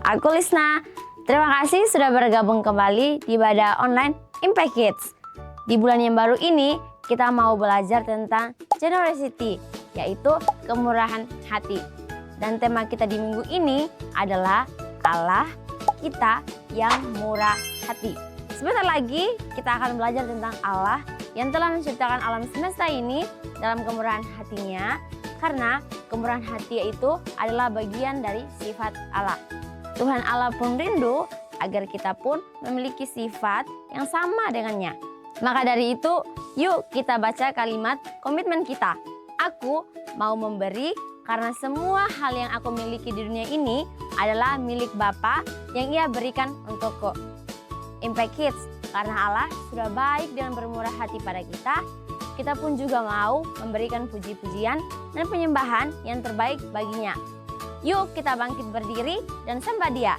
Aku Lisna. Terima kasih sudah bergabung kembali di ibadah online Impact Kids. Di bulan yang baru ini, kita mau belajar tentang generosity, yaitu kemurahan hati. Dan tema kita di minggu ini adalah Allah kita yang murah hati. Sebentar lagi kita akan belajar tentang Allah yang telah menciptakan alam semesta ini dalam kemurahan hatinya, karena kemurahan hati itu adalah bagian dari sifat Allah. Tuhan Allah pun rindu agar kita pun memiliki sifat yang sama dengannya. Maka dari itu, yuk kita baca kalimat komitmen kita. Aku mau memberi karena semua hal yang aku miliki di dunia ini adalah milik Bapa yang Ia berikan untukku. Impact Kids, karena Allah sudah baik dan bermurah hati pada kita pun juga mau memberikan puji-pujian dan penyembahan yang terbaik baginya. Yuk kita bangkit berdiri dan sembah Dia.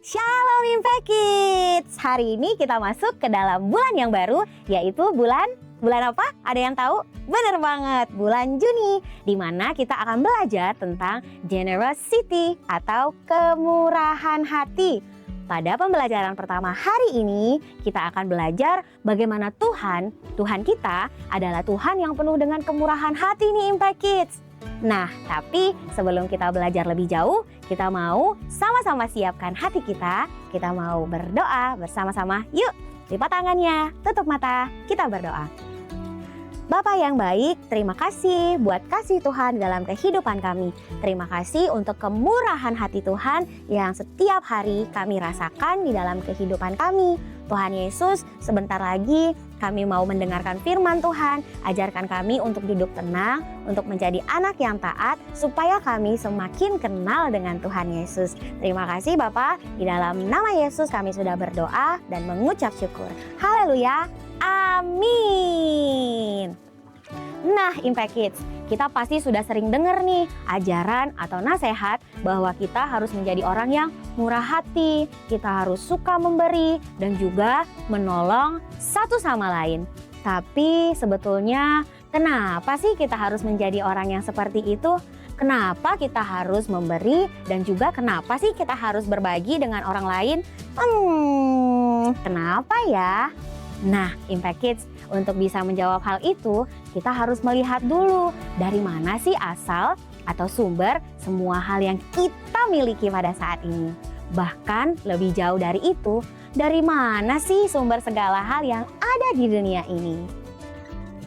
Shalom Impact Kids. Hari ini kita masuk ke dalam bulan yang baru, yaitu bulan apa? Ada yang tahu? Bener banget, bulan Juni, di mana kita akan belajar tentang generosity atau kemurahan hati. Pada pembelajaran pertama hari ini, kita akan belajar bagaimana Tuhan kita adalah Tuhan yang penuh dengan kemurahan hati nih Impact Kids. Nah, tapi sebelum kita belajar lebih jauh, kita mau sama-sama siapkan hati kita mau berdoa bersama-sama. Yuk, lipat tangannya, tutup mata, kita berdoa. Bapa yang baik, terima kasih buat kasih Tuhan dalam kehidupan kami. Terima kasih untuk kemurahan hati Tuhan yang setiap hari kami rasakan di dalam kehidupan kami. Tuhan Yesus, sebentar lagi kami mau mendengarkan firman Tuhan. Ajarkan kami untuk duduk tenang, untuk menjadi anak yang taat, supaya kami semakin kenal dengan Tuhan Yesus. Terima kasih Bapa, di dalam nama Yesus kami sudah berdoa dan mengucap syukur. Haleluya, amin. Nah Impact Kids, kita pasti sudah sering dengar nih ajaran atau nasihat bahwa kita harus menjadi orang yang murah hati, kita harus suka memberi dan juga menolong satu sama lain. Tapi sebetulnya kenapa sih kita harus menjadi orang yang seperti itu? Kenapa kita harus memberi dan juga kenapa sih kita harus berbagi dengan orang lain? Kenapa ya? Nah, Impact Kids, untuk bisa menjawab hal itu, kita harus melihat dulu dari mana sih asal atau sumber semua hal yang kita miliki pada saat ini. Bahkan lebih jauh dari itu, dari mana sih sumber segala hal yang ada di dunia ini?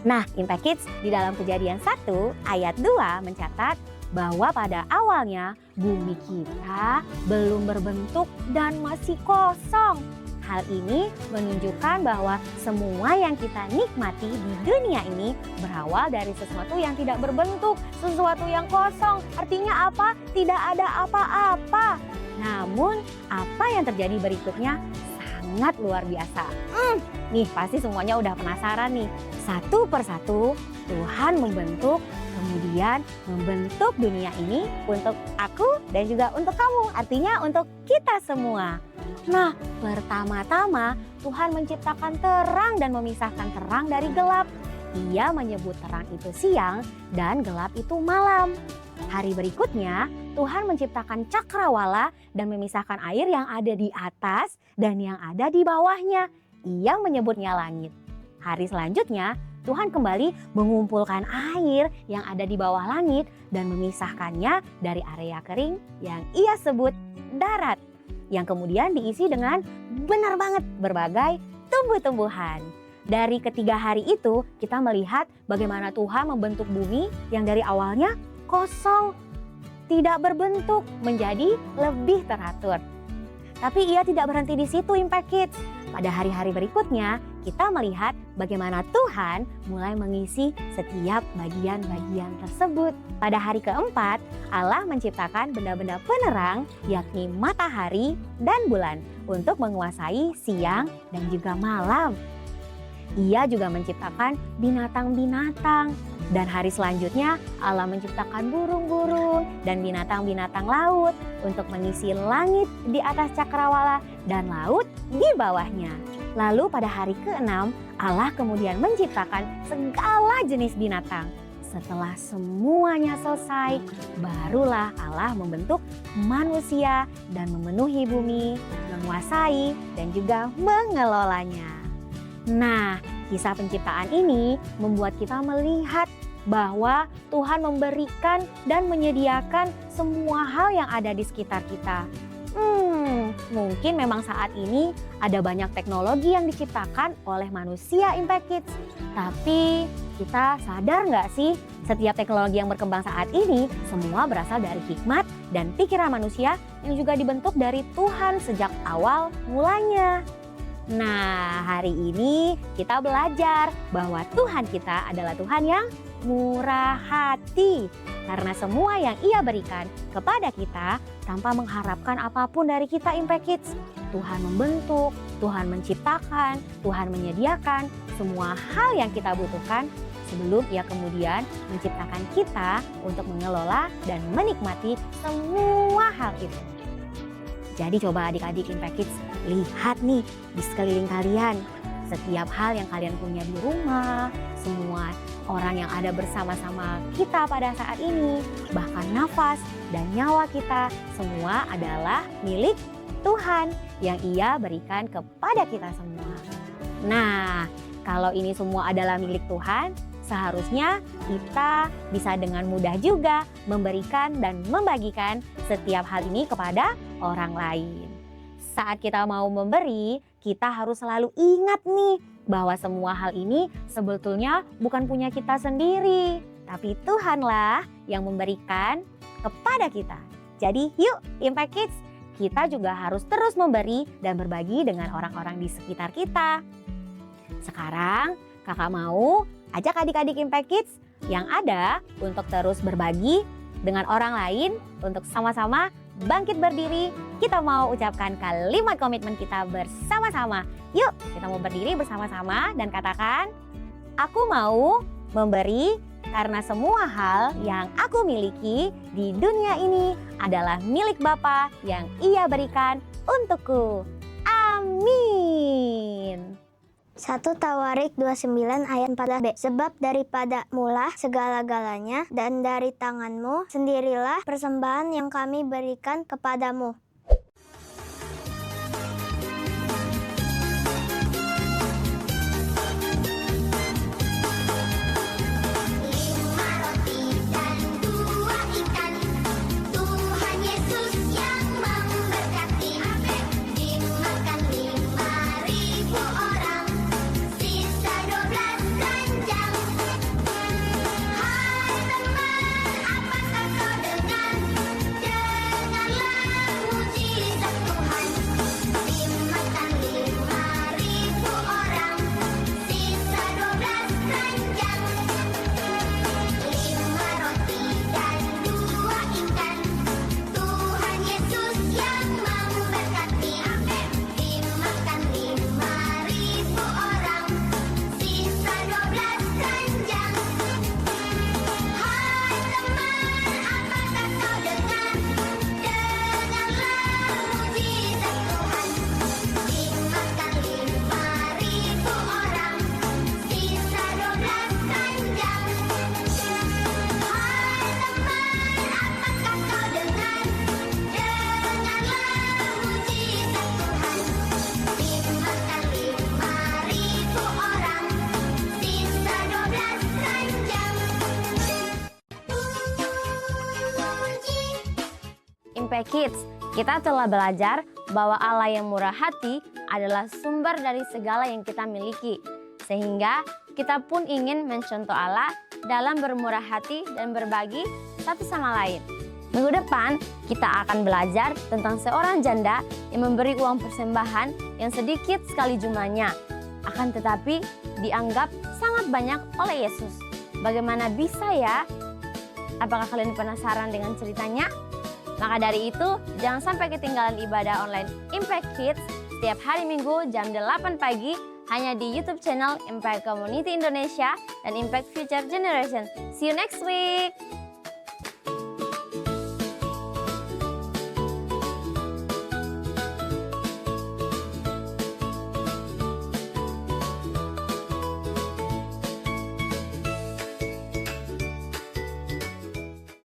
Nah, Impact Kids, di dalam Kejadian 1 ayat 2 mencatat bahwa pada awalnya bumi kita belum berbentuk dan masih kosong. Hal ini menunjukkan bahwa semua yang kita nikmati di dunia ini berawal dari sesuatu yang tidak berbentuk, sesuatu yang kosong. Artinya apa? Tidak ada apa-apa. Namun apa yang terjadi berikutnya sangat luar biasa. Nih pasti semuanya udah penasaran nih. Satu persatu Tuhan membentuk kemudian membentuk dunia ini untuk aku dan juga untuk kamu, artinya untuk kita semua. Nah, pertama-tama Tuhan menciptakan terang dan memisahkan terang dari gelap. Ia menyebut terang itu siang dan gelap itu malam. Hari berikutnya, Tuhan menciptakan cakrawala dan memisahkan air yang ada di atas dan yang ada di bawahnya. Ia menyebutnya langit. Hari selanjutnya, Tuhan kembali mengumpulkan air yang ada di bawah langit dan memisahkannya dari area kering yang ia sebut darat, yang kemudian diisi dengan benar banget berbagai tumbuh-tumbuhan. Dari ketiga hari itu, kita melihat bagaimana Tuhan membentuk bumi yang dari awalnya kosong, tidak berbentuk, menjadi lebih teratur. Tapi ia tidak berhenti di situ, Impact Kids. Pada hari-hari berikutnya, kita melihat bagaimana Tuhan mulai mengisi setiap bagian-bagian tersebut. Pada hari keempat, Allah menciptakan benda-benda penerang, yakni matahari dan bulan, untuk menguasai siang dan juga malam. Ia juga menciptakan binatang-binatang. Dan hari selanjutnya Allah menciptakan burung-burung dan binatang-binatang laut untuk mengisi langit di atas cakrawala dan laut di bawahnya. Lalu pada hari ke-6 Allah kemudian menciptakan segala jenis binatang. Setelah semuanya selesai, barulah Allah membentuk manusia dan memenuhi bumi, menguasai dan juga mengelolanya. Nah, kisah penciptaan ini membuat kita melihat bahwa Tuhan memberikan dan menyediakan semua hal yang ada di sekitar kita. Mungkin memang saat ini ada banyak teknologi yang diciptakan oleh manusia, Impact Kids. Tapi kita sadar nggak sih, setiap teknologi yang berkembang saat ini semua berasal dari hikmat dan pikiran manusia yang juga dibentuk dari Tuhan sejak awal mulanya. Nah, hari ini kita belajar bahwa Tuhan kita adalah Tuhan yang murah hati. Karena semua yang Ia berikan kepada kita tanpa mengharapkan apapun dari kita, Impact Kids. Tuhan membentuk, Tuhan menciptakan, Tuhan menyediakan semua hal yang kita butuhkan sebelum Ia kemudian menciptakan kita untuk mengelola dan menikmati semua hal itu. Jadi coba adik-adik Impact Kids, lihat nih di sekeliling kalian. Setiap hal yang kalian punya di rumah, semua orang yang ada bersama-sama kita pada saat ini, bahkan nafas dan nyawa kita, semua adalah milik Tuhan yang Ia berikan kepada kita semua. Nah, kalau ini semua adalah milik Tuhan, seharusnya kita bisa dengan mudah juga memberikan dan membagikan setiap hal ini kepada orang lain. Saat kita mau memberi, kita harus selalu ingat nih bahwa semua hal ini sebetulnya bukan punya kita sendiri, tapi Tuhanlah yang memberikan kepada kita. Jadi yuk Impact Kids, kita juga harus terus memberi dan berbagi dengan orang-orang di sekitar kita. Sekarang kakak mau ajak adik-adik Impact Kids yang ada untuk terus berbagi dengan orang lain untuk sama-sama bangkit berdiri. Kita mau ucapkan kalimat komitmen kita bersama-sama. Yuk, kita mau berdiri bersama-sama dan katakan, aku mau memberi karena semua hal yang aku miliki di dunia ini adalah milik Bapa yang Ia berikan untukku. Amin. 1 Tawarik 29 ayat 14b. Sebab daripada mula segala-galanya dan dari tanganmu sendirilah persembahan yang kami berikan kepadamu. Impact Kids, kita telah belajar bahwa Allah yang murah hati adalah sumber dari segala yang kita miliki. Sehingga kita pun ingin mencontoh Allah dalam bermurah hati dan berbagi satu sama lain. Minggu depan kita akan belajar tentang seorang janda yang memberi uang persembahan yang sedikit sekali jumlahnya, akan tetapi dianggap sangat banyak oleh Yesus. Bagaimana bisa ya? Apakah kalian penasaran dengan ceritanya? Maka dari itu, jangan sampai ketinggalan ibadah online Impact Kids setiap hari Minggu jam 8 pagi hanya di YouTube channel Impact Community Indonesia dan Impact Future Generation. See you next week!